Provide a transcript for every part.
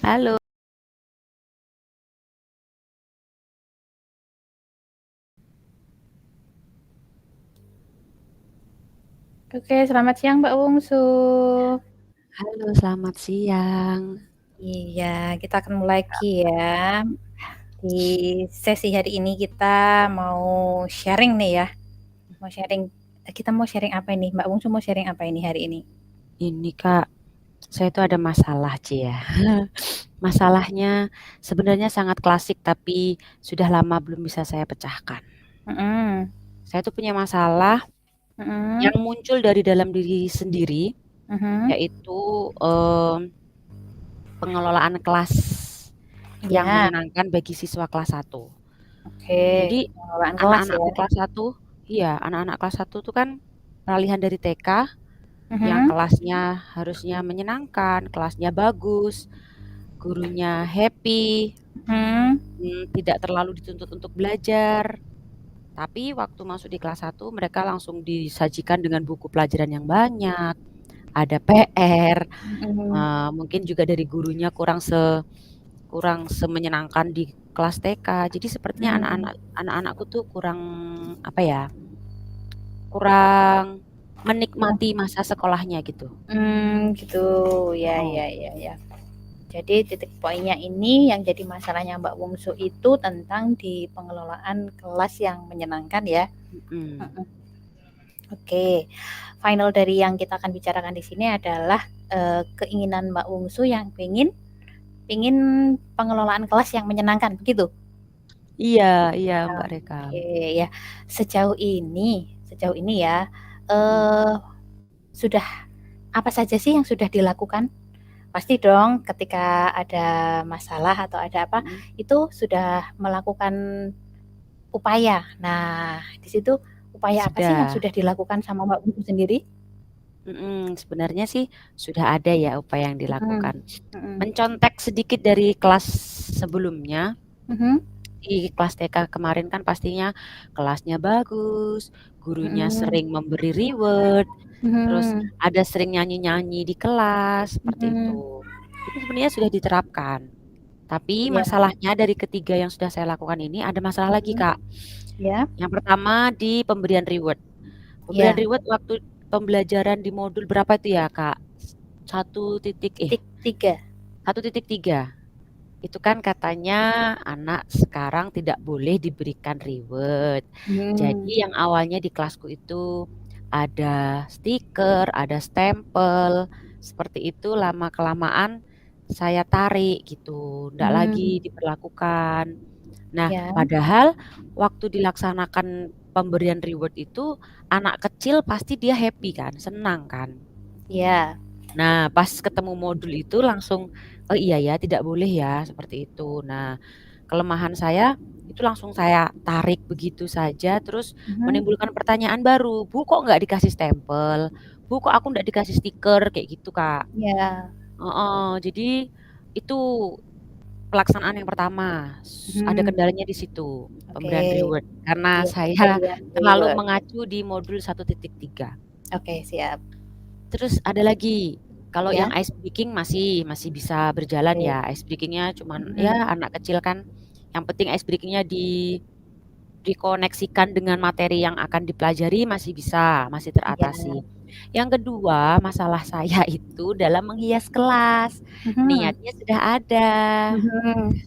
Halo, Oke, selamat siang Mbak Wungsu. halo, selamat siang. Iya, kita akan mulai lagi ya. Di sesi hari ini kita mau sharing nih ya. Mau sharing, kita mau sharing apa ini? Mbak Wungsu mau sharing apa ini hari ini? Ini Kak, saya itu ada masalah, Ci ya. Masalahnya sebenarnya sangat klasik, tapi sudah lama belum bisa saya pecahkan. Mm-mm. Saya tuh punya masalah Mm-mm. yang muncul dari dalam diri sendiri, Mm-mm. yaitu pengelolaan kelas yang Ya, menyenangkan bagi siswa kelas satu. oke. Jadi Pengelolaan kelas ya. anak-anakku kelas satu, iya, anak-anak kelas satu tuh kan peralihan dari TK yang Mm-mm. kelasnya harusnya menyenangkan, kelasnya bagus, gurunya happy, Mm-mm. tidak terlalu dituntut untuk belajar. Tapi waktu masuk di kelas satu mereka langsung disajikan dengan buku pelajaran yang banyak, ada PR, Mm-mm. mungkin juga dari gurunya kurang semenyenangkan di kelas TK. Jadi sepertinya Mm. anak-anakku tuh kurang apa ya, kurang Kurang. menikmati masa sekolahnya gitu. Gitu. Ya, ya, Oh, ya, ya. Jadi titik poinnya ini yang jadi masalahnya Mbak Wungsu itu tentang di pengelolaan kelas yang menyenangkan ya. mm-mm. Oke, final dari yang kita akan bicarakan di sini adalah keinginan Mbak Wungsu yang ingin pengelolaan kelas yang menyenangkan, begitu. Iya, iya Mbak Reka. Oke, ya. Sejauh ini ya, Mm-mm. eh, sudah apa saja sih yang sudah dilakukan? Pasti dong, ketika ada masalah atau ada apa, Mm-mm. itu sudah melakukan upaya. Nah, di situ upaya apa sih yang Sudah. sudah dilakukan sama Mbak Buntu sendiri? Sebenarnya sih sudah ada ya upaya yang Mhm, dilakukan. mhm, Mencontek sedikit dari kelas sebelumnya, mhm, di kelas TK kemarin kan pastinya kelasnya bagus, gurunya mhm, sering memberi reward, terus mhm, ada sering nyanyi-nyanyi di kelas, seperti itu. mhm. Itu sebenarnya sudah diterapkan. Tapi Iya, masalahnya dari ketiga yang sudah saya lakukan ini ada masalah lagi, mhm, Kak. ya, Yang pertama di pemberian reward. Pemberian ya. reward waktu pembelajaran di modul berapa itu ya, Kak? Satu titik Titik 3. 1.3. Itu kan katanya anak sekarang tidak boleh diberikan reward. Jadi Hmm, yang awalnya di kelasku itu ada stiker, ada stempel, seperti itu lama kelamaan saya tarik gitu, tidak lagi hmm, diberlakukan. Nah, ya, padahal waktu dilaksanakan pemberian reward itu anak kecil pasti dia happy kan, senang kan. ya, Nah, pas ketemu modul itu langsung, oh iya ya, tidak boleh ya, seperti itu. Nah, kelemahan saya itu langsung saya tarik begitu saja, terus mhm, menimbulkan pertanyaan baru, Bu kok nggak dikasih stempel? Bu kok aku nggak dikasih stiker kayak gitu, Kak. ya, Jadi itu pelaksanaan yang pertama, ada mhm. kendalanya di situ, Oke, pemberian reward. Karena iya, saya pemberian terlalu reward. mengacu di modul 1.3. Oke, siap. Terus ada lagi, kalau yang Ya, ice breaking masih bisa berjalan oke. ya. Ice breakingnya cuman ya Mhm, anak kecil kan. Yang penting ice breakingnya dikoneksikan dengan materi yang akan dipelajari masih bisa, masih iya, teratasi. Yang kedua, masalah saya itu dalam menghias kelas. mhm, Niatnya sudah ada. mhm.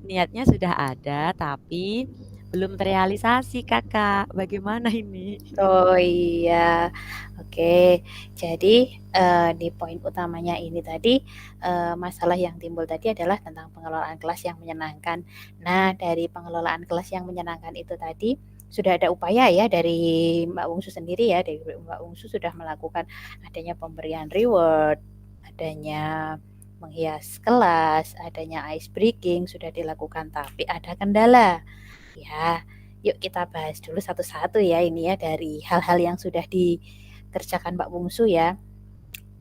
Niatnya sudah ada, tapi belum terrealisasi, Kakak. Bagaimana ini? Oh iya, oke. Jadi di poin utamanya ini tadi masalah yang timbul tadi adalah tentang pengelolaan kelas yang menyenangkan. Nah, dari pengelolaan kelas yang menyenangkan itu tadi sudah ada upaya ya dari Mbak Wungsu sendiri ya, dari Mbak Wungsu sudah melakukan adanya pemberian reward, adanya menghias kelas, adanya ice breaking sudah dilakukan, tapi ada kendala. Ya, yuk kita bahas dulu satu-satu ya ini ya dari hal-hal yang sudah dikerjakan Mbak Bungsu ya.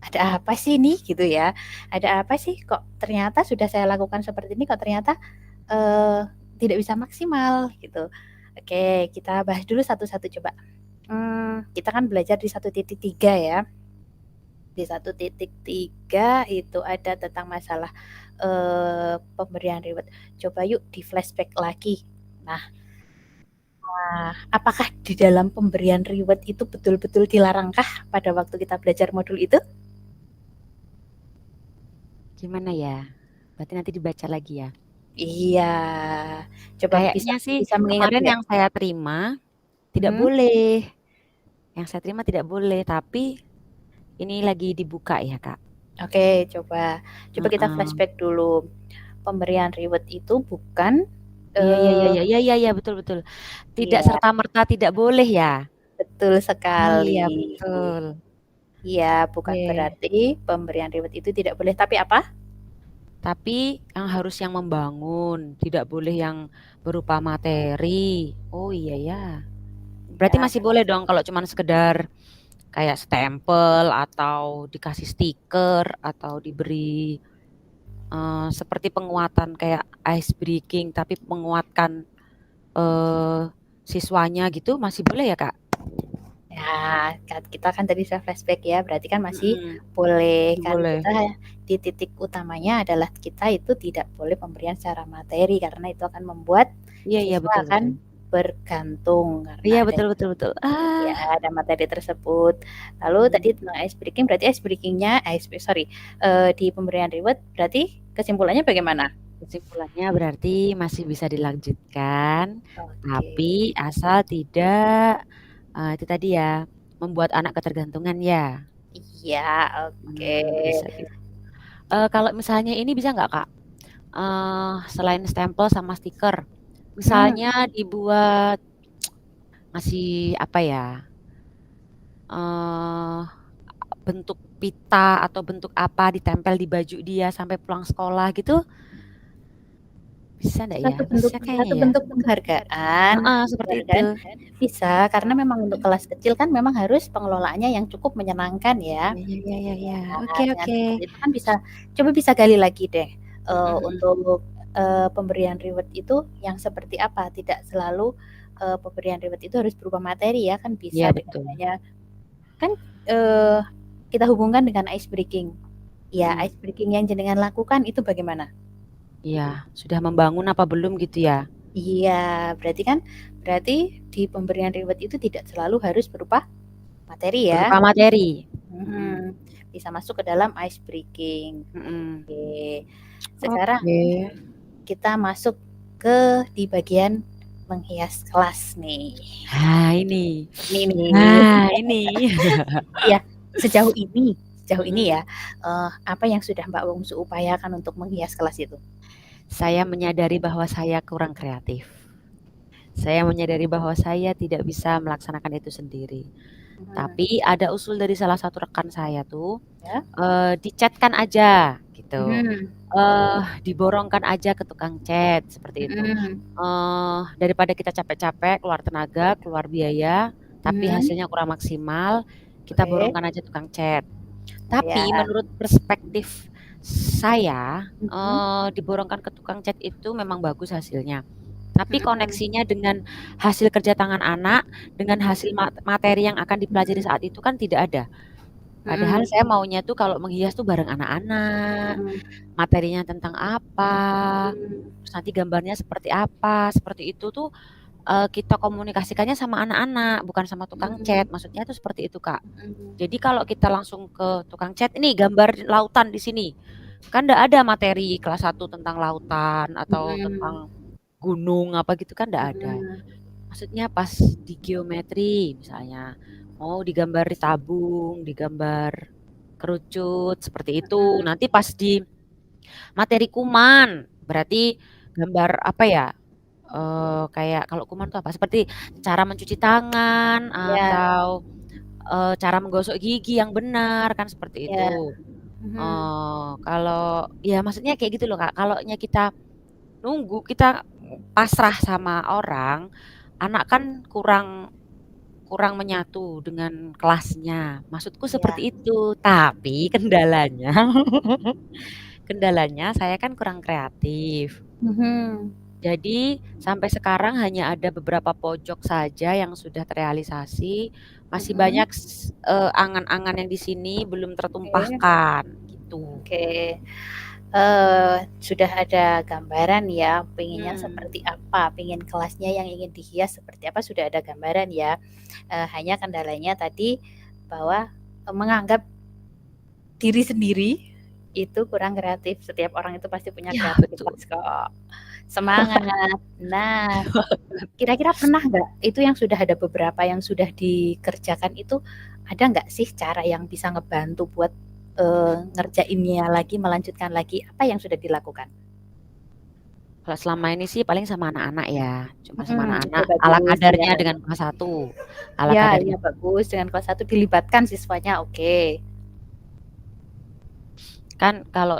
Ada apa sih nih gitu ya? Ada apa sih kok ternyata sudah saya lakukan seperti ini kok ternyata eh, tidak bisa maksimal gitu. Oke, kita bahas dulu satu-satu coba. Kita kan belajar di 1.3 ya. Di 1.3 itu ada tentang masalah pemberian reward. Coba yuk di flashback lagi. Nah, apakah di dalam pemberian reward itu betul-betul dilarangkah pada waktu kita belajar modul itu? Gimana ya? Berarti nanti dibaca lagi ya. Iya. Coba bisa Kayaknya sih bisa mengingat kemarin nggak? yang saya terima tidak Hmm? boleh. Yang saya terima tidak boleh, tapi ini lagi dibuka ya, Kak. Oke, coba kita Heeh. flashback dulu. Pemberian reward itu bukan Iya, iya, iya, eh iya, iya, iya, iya, betul, betul. Tidak ya, serta-merta tidak boleh ya. betul Oh sekali. iya, betul. Iya, bukan Oke. berarti pemberian reward itu tidak boleh, tapi apa? Tapi yang harus yang membangun, tidak boleh yang berupa materi. Oh iya ya. Berarti Ya, masih boleh dong kalau cuman sekedar kayak stempel atau dikasih stiker atau diberi seperti penguatan kayak ice breaking tapi menguatkan eh, siswanya gitu masih boleh ya Kak? ya, kita kan tadi sudah flashback ya, berarti kan masih Mm-mm. boleh Masih kan boleh. kita di titik utamanya adalah kita itu tidak boleh pemberian secara materi karena itu akan membuat Iya iya siswa betul akan betul. bergantung karena Iya ada betul betul betul. ya ada materi tersebut. Lalu tadi Hmm, tentang ice breaking, berarti ice breakingnya, sorry, di pemberian reward, berarti kesimpulannya bagaimana? kesimpulannya berarti masih bisa dilanjutkan, Oke, tapi asal tidak itu tadi ya membuat anak ketergantungan ya. iya, oke. Bisa gitu. Kalau misalnya ini bisa nggak Kak? Selain stempel sama stiker, Hmm, misalnya dibuat masih apa ya? eh Bentuk pita atau bentuk apa ditempel di baju dia sampai pulang sekolah gitu, bisa enggak ya? Bisa kayaknya satu ya. bentuk penghargaan, Heeh, seperti itu. bisa karena memang untuk kelas kecil kan memang harus pengelolaannya yang cukup menyenangkan ya. Ya, ya, ya, ya, ya. Nah, Oke, dengan oke. seperti itu kan bisa gali lagi deh, Mm-mm. untuk, pemberian reward itu yang seperti apa, tidak selalu, pemberian reward itu harus berupa materi ya, kan bisa Iya dengan betul. adanya kan, eee, kita hubungkan dengan ice breaking. Ya, Mm. ice breaking yang jenengan lakukan itu bagaimana? Iya, sudah membangun apa belum gitu ya? Iya, berarti di pemberian reward itu tidak selalu harus berupa materi ya? Berupa materi. Mm-mm. Mhm, bisa masuk ke dalam ice breaking. Mm-mm. Oke, sekarang Oke. kita masuk ke di bagian menghias kelas nih. Nah, ini. Ini nih, Nah, ini. ya sejauh ini Mm-mm. ya, apa yang sudah Mbak Wongsu upayakan untuk menghias kelas itu? Saya menyadari bahwa saya kurang kreatif. Saya menyadari bahwa saya tidak bisa melaksanakan itu sendiri. Mhm, Tapi ada usul dari salah satu rekan saya tuh, ya, di-chat-kan aja gitu. mhm, Diborongkan aja ke tukang chat seperti itu. mhm, Daripada kita capek-capek, keluar tenaga, keluar biaya, tapi mhm, hasilnya kurang maksimal, kita oke, borongkan aja tukang chat. ya, Tapi menurut perspektif saya, mhm, diborongkan ke tukang chat itu memang bagus hasilnya. Tapi mhm, koneksinya dengan hasil kerja tangan anak, dengan hasil materi yang akan dipelajari mhm, saat itu kan tidak ada. Padahal mhm, saya maunya tuh kalau menghias tuh bareng anak-anak, mhm, materinya tentang apa, mhm, terus nanti gambarnya seperti apa, seperti itu tuh kita komunikasikannya sama anak-anak, bukan sama tukang chat. mhm, Maksudnya tuh seperti itu, Kak. mhm, Jadi kalau kita langsung ke tukang chat, ini gambar lautan di sini. Kan enggak ada materi kelas 1 tentang lautan atau mhm, tentang gunung apa gitu kan enggak ada. mhm, Maksudnya pas di geometri misalnya, mau digambar di tabung, digambar kerucut seperti itu. mhm, Nanti pas di materi kuman, berarti gambar apa ya? Kayak kalau kuman itu apa? Seperti cara mencuci tangan ya, atau cara menggosok gigi yang benar kan seperti ya, itu. mhm, Kalau ya maksudnya kayak gitu loh Kak. Kalaunya kita nunggu, kita pasrah sama orang, anak kan kurang kurang menyatu dengan kelasnya. Maksudku ya, seperti itu. Tapi kendalanya, kendalanya saya kan kurang kreatif. mhm. Jadi sampai sekarang hanya ada beberapa pojok saja yang sudah terrealisasi, masih Mhm. banyak angan-angan yang di sini belum Oke. tertumpahkan, gitu. Oke. Sudah ada gambaran ya, pengennya Hmm. seperti apa, pengen kelasnya yang ingin dihias seperti apa, sudah ada gambaran ya. Hanya kendalanya tadi bahwa, menganggap diri sendiri itu kurang kreatif. Setiap orang itu pasti punya Iya, betul. kreativitas kok. Semangat. Nah, kira-kira pernah nggak, itu yang sudah ada beberapa yang sudah dikerjakan itu, ada nggak sih cara yang bisa ngebantu buat, ngerjainnya lagi, melanjutkan lagi, apa yang sudah dilakukan? Kalau selama ini sih paling sama anak-anak ya, cuma sama Oke anak-anak ala bagus, iya. kadarnya dengan kelas 1, ala Iya kadarnya. iya bagus, dengan kelas 1 dilibatkan siswanya, oke. Kan kalau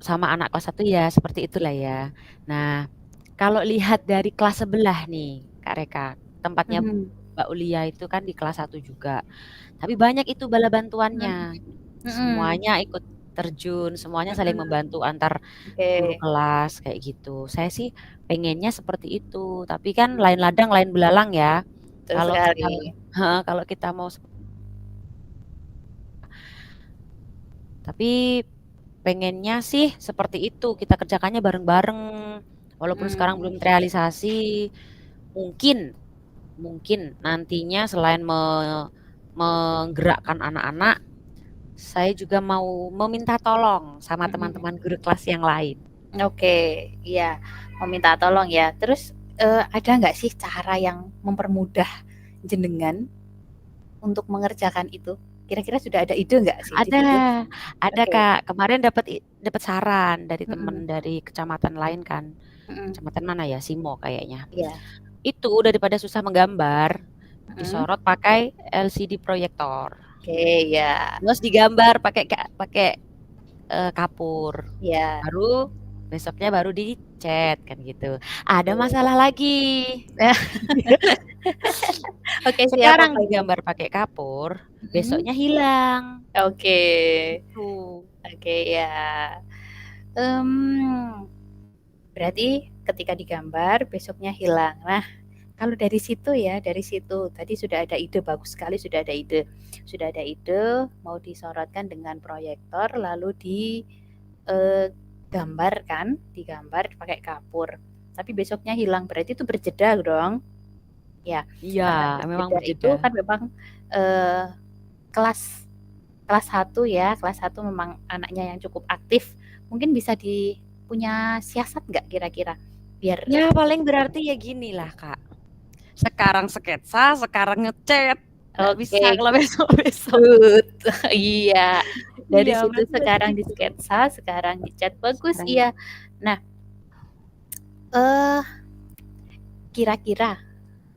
sama anak kelas 1 ya seperti itulah ya. Nah, kalau lihat dari kelas sebelah nih, Kak Reka, tempatnya Mhm. Mbak Ulia itu kan di kelas 1 juga. Tapi banyak itu bala Mhm. bantuannya. Mhm. Semuanya ikut terjun, semuanya saling Mhm. membantu antar guru Oke. kelas kayak gitu. Saya sih pengennya seperti itu, tapi kan Mhm. lain ladang lain belalang ya. Betul Kalau kita sekali. heeh, kalau kita mau tapi pengennya sih seperti itu, kita kerjakannya bareng-bareng. Walaupun sekarang Mhm. belum terrealisasi, mungkin mungkin nantinya selain menggerakkan anak-anak, saya juga mau meminta tolong sama Mhm. teman-teman guru kelas yang lain. Oke, iya, meminta tolong ya. Terus, ada nggak sih cara yang mempermudah jenengan untuk mengerjakan itu? Kira-kira sudah ada ide nggak sih di Ada situ? ada Oke. Kak, kemarin dapat saran dari Mhm. teman dari kecamatan lain kan. Mhm. Kecamatan mana ya? Simo kayaknya. Iya. Itu daripada susah menggambar, Mhm. disorot pakai LCD proyektor. Oke, ya. Terus digambar pakai kapur. Iya. Baru besoknya baru dicat kan gitu. Ada Oke. masalah lagi. Oke, siap, Sekarang apa itu? digambar pakai kapur, Mhm. besoknya hilang. Oke. Gitu. Oke, ya. Mmm, berarti ketika digambar besoknya hilang. Nah, kalau dari situ ya, dari situ tadi sudah ada ide, bagus sekali sudah ada ide. Sudah ada ide mau disorotkan dengan proyektor lalu gambarkan, digambar pakai kapur. Tapi besoknya hilang, berarti itu berjeda dong? Ya, Iya, karena memang berjeda berjeda. itu kan memang, eee, kelas kelas 1 ya, kelas 1 memang anaknya yang cukup aktif. Mungkin bisa punya siasat nggak kira-kira? Biar Ya paling berarti ya ginilah Kak, sekarang sketsa, sekarang ngecat, nggak bisa oke, kalau besok-besok. good. Iya, dari Iya, situ berarti sekarang di gitu. sketsa, sekarang dicat, bagus, Sekarang iya. Nah, eee, kira-kira,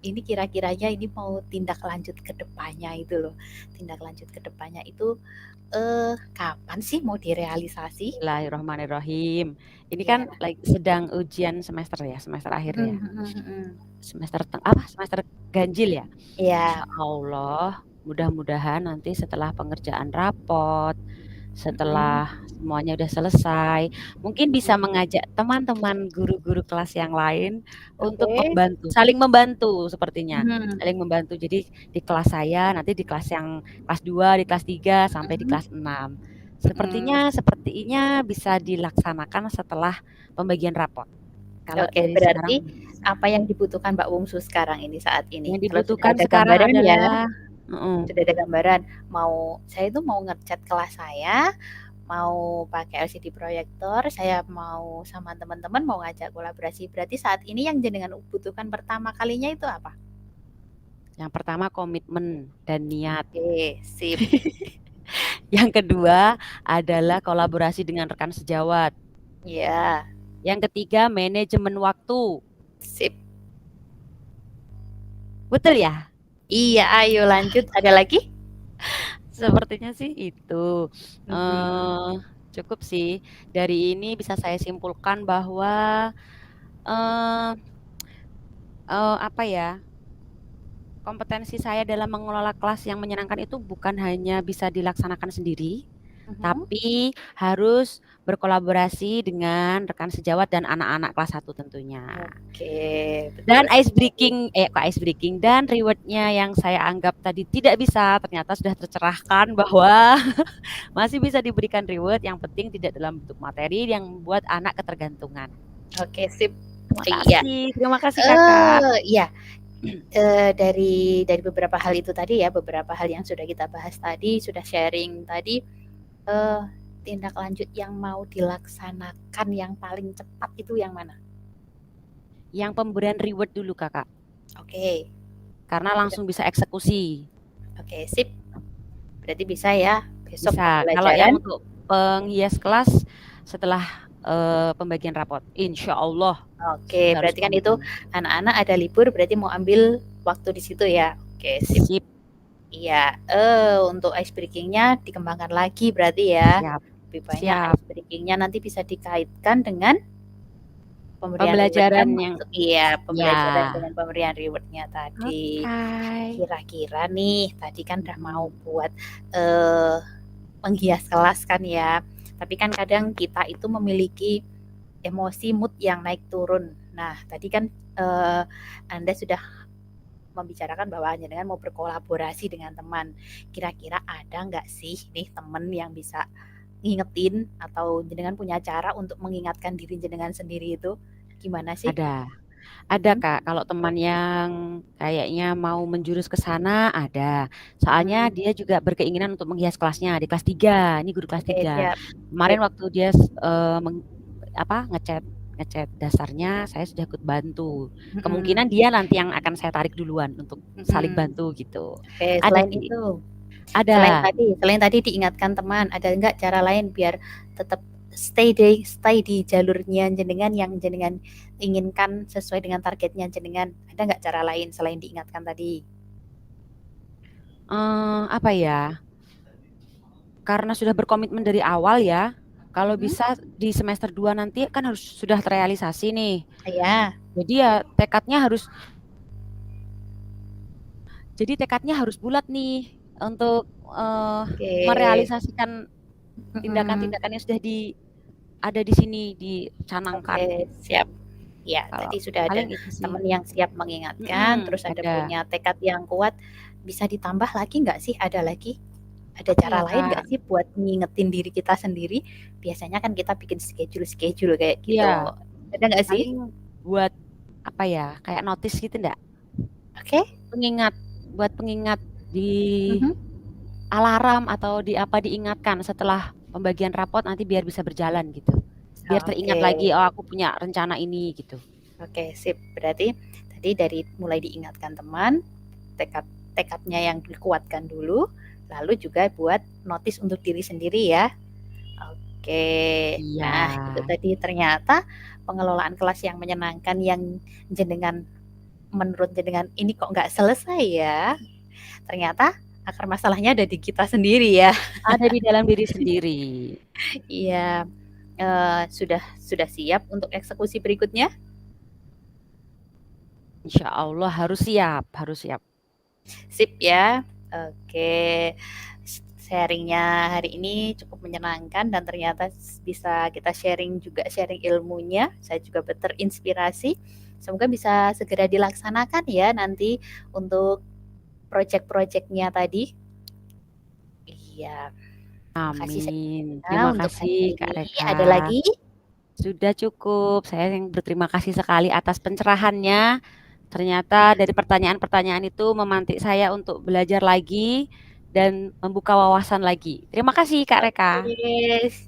ini kira-kiranya ini mau tindak lanjut ke depannya itu loh, tindak lanjut ke depannya itu, kapan sih mau direalisasi? Bismillahirrahmanirrahim. Ini kan Iya. sedang ujian semester ya, semester akhir Mhm ya. mhm mhm. Semester ganjil ya. Iya. Insya Allah, mudah-mudahan nanti setelah pengerjaan rapot, Mhm. setelah semuanya udah selesai, mungkin bisa mengajak teman-teman guru-guru kelas yang lain untuk Oke. membantu, saling membantu sepertinya. Mhm. Saling membantu. Jadi di kelas saya, nanti di kelas yang kelas 2, di kelas 3 sampai di Mhm. kelas 6. Mhm. Sepertinya bisa dilaksanakan setelah pembagian rapot. Kalau Oke, dari berarti sekarang apa yang dibutuhkan Mbak Wungsu sekarang ini, saat yang ini? Kalau sudah dibutuhkan ada sekarang gambaran ya, adalah heeh. sudah ada gambaran, saya itu mau ngecat kelas saya, mau pakai LCD proyektor, saya mau sama teman-teman mau ngajak kolaborasi. Berarti saat ini yang jenengan butuhkan pertama kalinya itu apa? Yang pertama komitmen dan niat. Oke, sip. Yang kedua adalah kolaborasi dengan rekan sejawat. Iya, Yang ketiga manajemen waktu. sip. Betul ya? Iya, ayo lanjut, ada lagi? Sepertinya sih itu. Mhm. eh Cukup sih. Dari ini bisa saya simpulkan bahwa eh apa ya? Kompetensi saya dalam mengelola kelas yang menyenangkan itu bukan hanya bisa dilaksanakan sendiri, Tapi harus berkolaborasi dengan rekan sejawat dan anak-anak kelas 1 tentunya. Oke, Dan betul sekali. ice breaking dan reward-nya yang saya anggap tadi tidak bisa, ternyata sudah tercerahkan bahwa masih bisa diberikan reward, yang penting tidak dalam bentuk materi yang membuat anak ketergantungan. Oke, sip. Iya. Terima kasih Kakak. Iya. Dari beberapa hal itu tadi ya, beberapa hal yang sudah kita bahas tadi, sudah sharing tadi, tindak lanjut yang mau dilaksanakan yang paling cepat itu yang mana? Yang pemberian reward dulu Kakak. Oke. Karena langsung bisa eksekusi. Oke, sip. Berarti bisa ya besok Bisa. Kalau yang untuk penghias kelas setelah pembagian rapot, insya Allah. Oke, berarti kan itu anak-anak ada libur, berarti mau ambil waktu di situ ya. Oke, sip. Iya, untuk ice breaking-nya dikembangkan lagi berarti ya. Siap. Lebih banyak ice breaking-nya nanti bisa dikaitkan dengan pembelajaran yang pembelajaran dengan pemberian reward-nya tadi. Okay. Kira-kira nih, tadi kan udah mau buat menghias kelas kan ya. Tapi kan kadang kita itu memiliki emosi mood yang naik turun. Nah, tadi kan Anda sudah membicarakan bahwa jenengan mau berkolaborasi dengan teman. Kira-kira ada nggak sih nih teman yang bisa ngingetin atau jenengan punya cara untuk mengingatkan diri jenengan sendiri itu gimana sih? Ada Kak, kalau teman yang kayaknya mau menjurus ke sana ada. Soalnya dia juga berkeinginan untuk menghias kelasnya di kelas 3. Ini guru kelas 3. Kemarin waktu dia ngechat dasarnya, saya sudah ikut bantu. Kemungkinan dia nanti yang akan saya tarik duluan untuk saling bantu gitu. Oke, selain itu. Ada. Selain tadi diingatkan teman, ada enggak cara lain biar tetap stay di jalurnya jenengan yang jenengan inginkan sesuai dengan targetnya jenengan? Ada enggak cara lain selain diingatkan tadi? Apa ya? Karena sudah berkomitmen dari awal ya. Kalau bisa di semester 2 nanti kan harus sudah terrealisasi nih. Iya. Jadi ya tekadnya harus bulat nih untuk merealisasikan tindakan-tindakan yang sudah ada di sini dicanangkan. Oke, siap. Ya, tadi sudah ada teman yang siap mengingatkan, terus ada punya tekad yang kuat. Bisa ditambah lagi nggak sih? Ada lagi? Ada cara lain nggak sih buat ngingetin diri kita sendiri? Biasanya kan kita bikin schedule kayak gitu. Iya. Ada nggak sih? Buat apa ya? Kayak notice gitu enggak? Oke. Buat pengingat di alarm atau di apa diingatkan setelah pembagian rapot nanti biar bisa berjalan gitu. Biar teringat lagi, oh aku punya rencana ini gitu. Oke, sip. Berarti tadi dari mulai diingatkan teman, tekadnya yang dikuatkan dulu, lalu juga buat notice untuk diri sendiri ya. Oke. Iya. Nah, itu tadi ternyata pengelolaan kelas yang menyenangkan yang jenengan menurut jenengan ini kok nggak selesai ya. Ternyata akar masalahnya ada di kita sendiri ya. Ada di dalam diri sendiri. Iya. Sudah siap untuk eksekusi berikutnya? Insya Allah harus siap. Sip ya. Oke. Sharingnya hari ini cukup menyenangkan dan ternyata bisa kita sharing ilmunya. Saya juga terinspirasi. Semoga bisa segera dilaksanakan ya nanti untuk project-projectnya tadi. Iya. Amin. Terima kasih Kak Reka. Ada lagi? Sudah cukup. Saya yang berterima kasih sekali atas pencerahannya. Ternyata dari pertanyaan-pertanyaan itu memantik saya untuk belajar lagi dan membuka wawasan lagi. Terima kasih Kak Reka.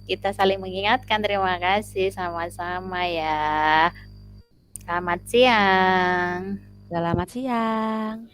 Kita saling mengingatkan. Terima kasih sama-sama ya. Selamat siang. Selamat siang.